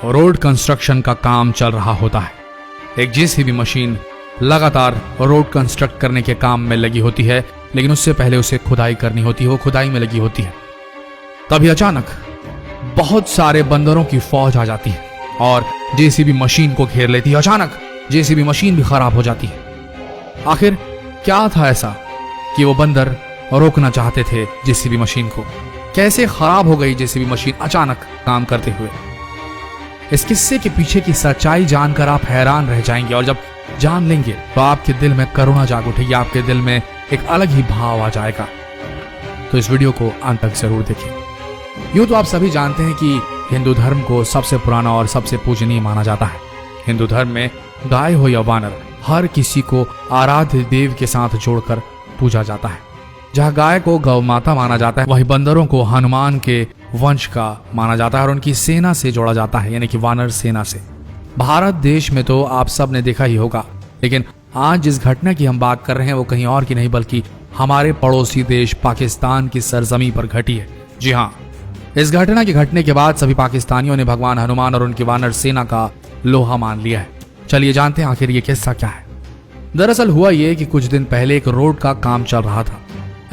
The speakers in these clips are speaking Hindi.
रोड कंस्ट्रक्शन का काम चल रहा होता है। एक जेसीबी मशीन लगातार रोड कंस्ट्रक्ट करने के काम में लगी होती है, लेकिन उससे पहले उसे खुदाई करनी होती है। वो खुदाई में लगी होती है। तभी अचानक बहुत सारे बंदरों की फौज आ जाती है और जेसीबी मशीन को घेर लेती है। अचानक जेसीबी मशीन भी खराब हो जाती है। आखिर क्या था ऐसा कि वो बंदर रोकना चाहते थे जेसीबी मशीन को? कैसे खराब हो गई जेसीबी मशीन अचानक काम करते हुए? इस किस्से के पीछे की सच्चाई जानकर आप हैरान रह जाएंगे, और जब जान लेंगे तो आपके दिल में करुणा जाग उठेगी, आपके दिल में एक अलग ही भाव आ जाएगा। तो इस वीडियो को अंत तक जरूर देखें। यूं तो आप सभी जानते हैं कि हिंदू धर्म को सबसे पुराना और सबसे पूजनीय माना जाता है। हिंदू धर्म में गाय हो या वानर, हर किसी को आराध्य देव के साथ जोड़कर पूजा जाता है। जहाँ गाय को गौ माता माना जाता है, वहीं बंदरों को हनुमान के वंश का माना जाता है और उनकी सेना से जोड़ा जाता है, यानी कि वानर सेना से। भारत देश में तो आप सब ने देखा ही होगा, लेकिन आज जिस घटना की हम बात कर रहे हैं वो कहीं और की नहीं बल्कि हमारे पड़ोसी देश पाकिस्तान की सरजमी पर घटी है। जी हाँ, इस घटना के घटने के बाद सभी पाकिस्तानियों ने भगवान हनुमान और उनकी वानर सेना का लोहा मान लिया है। चलिए जानते हैं आखिर ये किस्सा क्या है। दरअसल हुआ ये कि कुछ दिन पहले एक रोड का काम चल रहा था।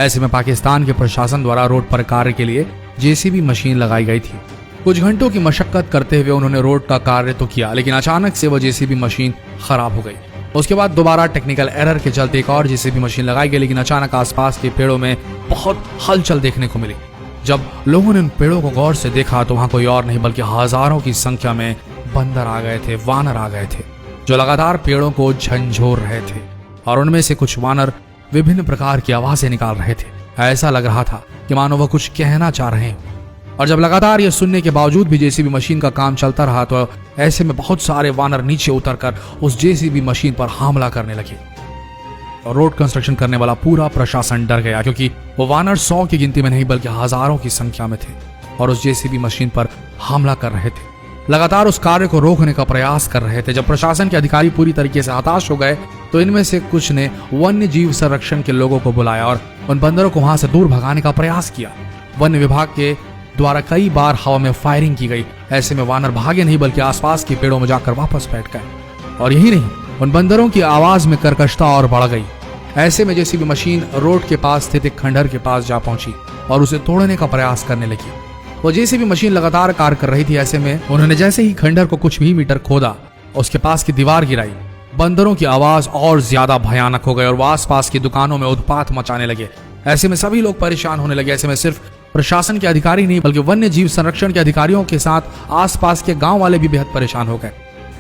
ऐसे में पाकिस्तान के प्रशासन द्वारा रोड पर कार्य के लिए जेसीबी मशीन लगाई गई थी। कुछ घंटों की मशक्कत करते हुए उन्होंने रोड का कार्य तो किया, लेकिन अचानक से वो जेसीबी मशीन खराब हो गई। उसके बाद दोबारा टेक्निकल एरर के चलते एक और जेसीबी मशीन लगाई गई, लेकिन अचानक आसपास के पेड़ों में बहुत हलचल देखने को मिली। जब लोगों ने उन पेड़ों को गौर से देखा तो वहां कोई और नहीं बल्कि हजारों की संख्या में बंदर आ गए थे, वानर आ गए थे, जो लगातार पेड़ों को झंझोर रहे थे। और उनमें से कुछ वानर विभिन्न प्रकार की आवाजें निकाल रहे थे। ऐसा लग रहा था कि मानो वह कुछ कहना चाह रहे हैं। और जब लगातार यह सुनने के बावजूद भी जेसीबी मशीन का काम चलता रहा तो ऐसे में बहुत सारे वानर नीचे उतरकर उस जेसीबी मशीन पर हमला करने लगे। और रोड कंस्ट्रक्शन करने वाला पूरा प्रशासन डर गया, क्योंकि वो वानर 100 की गिनती में नहीं बल्कि हजारों की संख्या में थे और उस जेसीबी मशीन पर हमला कर रहे थे, लगातार उस कार्य को रोकने का प्रयास कर रहे थे। जब प्रशासन के अधिकारी पूरी तरीके से हताश हो गए तो इनमें से कुछ ने वन्य जीव संरक्षण के लोगों को बुलाया और उन बंदरों को वहां से दूर भगाने का प्रयास किया। वन्य विभाग के द्वारा कई बार हवा में फायरिंग की गई। ऐसे में वानर भागे नहीं बल्कि आसपास के पेड़ों में जाकर वापस बैठ गए। और यही नहीं, उन बंदरों की आवाज में कर्कशता और बढ़ गई। ऐसे में जेसीबी मशीन रोड के पास स्थित एक खंडहर के पास जा पहुंची और उसे तोड़ने का प्रयास करने लगी। वो जेसीबी मशीन लगातार कार्य कर रही थी। ऐसे में उन्होंने जैसे ही खंडहर को कुछ भी मीटर खोदा, उसके पास की दीवार गिराई, बंदरों की आवाज और ज्यादा भयानक हो गई और वो आसपास की दुकानों में उत्पात मचाने लगे। ऐसे में सभी लोग परेशान होने लगे। ऐसे में सिर्फ प्रशासन के अधिकारी नहीं बल्कि वन्य जीव संरक्षण के अधिकारियों के साथ आसपास के गांव वाले भी बेहद परेशान हो गए।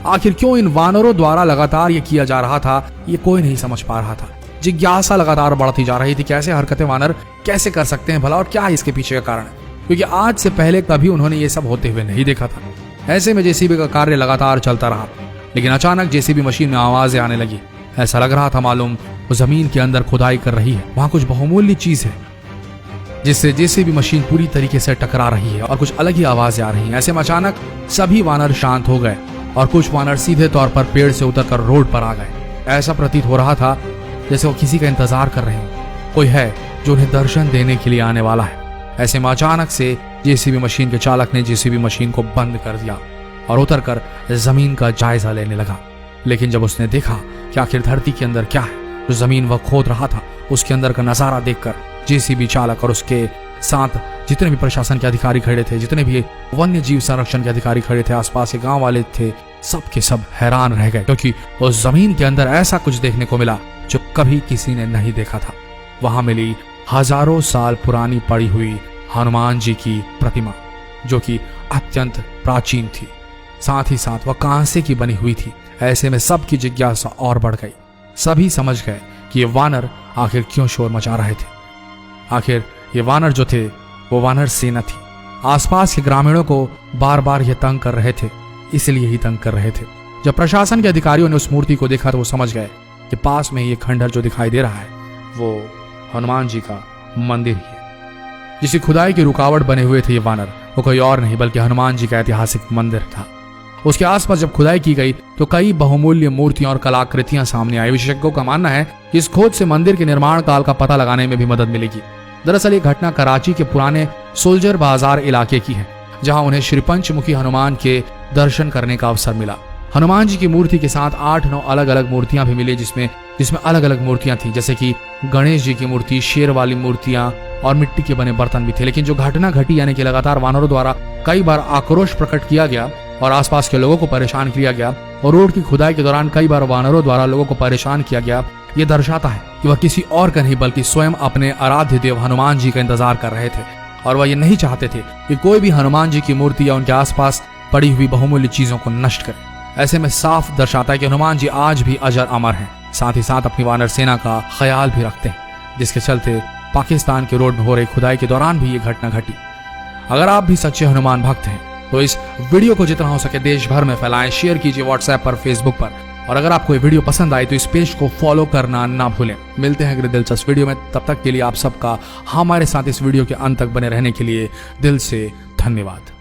आखिर क्यों इन वानरों द्वारा लगातार ये किया जा रहा था, ये कोई नहीं समझ पा रहा था। जिज्ञासा लगातार बढ़ती जा रही थी कि ऐसे हरकतें वानर कैसे कर सकते हैं भला, और क्या है इसके पीछे का कारण, क्योंकि आज से पहले कभी उन्होंने ये सब होते हुए नहीं देखा था। ऐसे में जेसीबी का कार्य लगातार चलता रहा, लेकिन अचानक जेसीबी मशीन में आवाजें आने लगी। ऐसा लग रहा था मालूम वो जमीन के अंदर खुदाई कर रही है, वहां कुछ बहुमूल्य चीज है जिससे जेसीबी मशीन पूरी तरीके से टकरा रही है और कुछ अलग ही आवाजें आ रही हैं। ऐसे में अचानक सभी वानर शांत हो गए और कुछ वानर सीधे तौर पर पेड़ से उतरकर रोड पर आ गए। ऐसा प्रतीत हो रहा था जैसे वो किसी का इंतजार कर रहे हैं, कोई है जो उन्हें दर्शन देने के लिए आने वाला है। ऐसे में अचानक से जेसीबी मशीन के चालक ने जेसीबी मशीन को बंद कर दिया और उतरकर जमीन का जायजा लेने लगा। लेकिन जब उसने देखा कि आखिर धरती के अंदर क्या है, जो जमीन वह खोद रहा था, उसके अंदर का नजारा देखकर जेसीबी चालक और उसके साथ जितने भी प्रशासन के अधिकारी खड़े थे, जितने भी वन्य जीव संरक्षण के अधिकारी खड़े थे, आसपास के गांव वाले थे, सब के सब हैरान रह गए, क्योंकि उस जमीन के अंदर ऐसा कुछ देखने को मिला जो कभी किसी ने नहीं देखा था। वहां मिली हजारों साल पुरानी पड़ी हुई हनुमान जी की प्रतिमा, जो कि अत्यंत प्राचीन थी, साथ ही साथ वह कांसे की बनी हुई थी। ऐसे में सबकी जिज्ञासा और बढ़ गई। सभी समझ गए कि ये वानर आखिर क्यों शोर मचा रहे थे। आखिर ये वानर जो थे वो वानर सेना थी। आसपास के ग्रामीणों को बार बार ये तंग कर रहे थे, इसलिए ही तंग कर रहे थे। जब प्रशासन के अधिकारियों ने उस मूर्ति को देखा तो वो समझ गए कि पास में ये खंडहर जो दिखाई दे रहा है वो हनुमान जी का मंदिर ही है। जिसकी खुदाई की रुकावट बने हुए थे ये वानर, वो कोई और नहीं बल्कि हनुमान जी का ऐतिहासिक मंदिर था। उसके आसपास जब खुदाई की गई तो कई बहुमूल्य मूर्तियां और कलाकृतियां सामने आई। विशेषज्ञों का मानना है कि इस खोज से मंदिर के निर्माण काल का पता लगाने में भी मदद मिलेगी। दरअसल ये घटना कराची के पुराने सोल्जर बाजार इलाके की है, जहां उन्हें श्री पंचमुखी हनुमान के दर्शन करने का अवसर मिला। हनुमान जी की मूर्ति के साथ 8-9 अलग अलग मूर्तियां भी मिली, जिसमें अलग अलग मूर्तियां थी, जैसे कि गणेश जी की मूर्ति, शेर वाली मूर्तियां और मिट्टी के बने बर्तन भी थे। लेकिन जो घटना घटी, यानी कि लगातार वानरों द्वारा कई बार आक्रोश प्रकट किया गया और आसपास के लोगों को परेशान किया गया और रोड की खुदाई के दौरान कई बार वानरों द्वारा लोगों को परेशान किया गया, ये दर्शाता है कि वह किसी और का नहीं बल्कि स्वयं अपने आराध्य देव हनुमान जी का इंतजार कर रहे थे और वह ये नहीं चाहते थे कि कोई भी हनुमान जी की मूर्ति या उनके आसपास पड़ी हुई बहुमूल्य चीजों को नष्ट करे। ऐसे में साफ दर्शाता है कि हनुमान जी आज भी अजर अमर हैं, साथ ही साथ अपनी वानर सेना का ख्याल भी रखते हैं, जिसके चलते पाकिस्तान के रोड में हो रही खुदाई के दौरान भी ये घटना घटी। अगर आप भी सच्चे हनुमान भक्त हैं तो इस वीडियो को जितना हो सके देश भर में फैलाएं, शेयर कीजिए व्हाट्सएप पर, फेसबुक पर, और अगर आपको ये वीडियो पसंद आई तो इस पेज को फॉलो करना ना भूलें। मिलते हैं अगले दिलचस्प वीडियो में, तब तक के लिए आप सबका हमारे साथ इस वीडियो के अंत तक बने रहने के लिए दिल से धन्यवाद।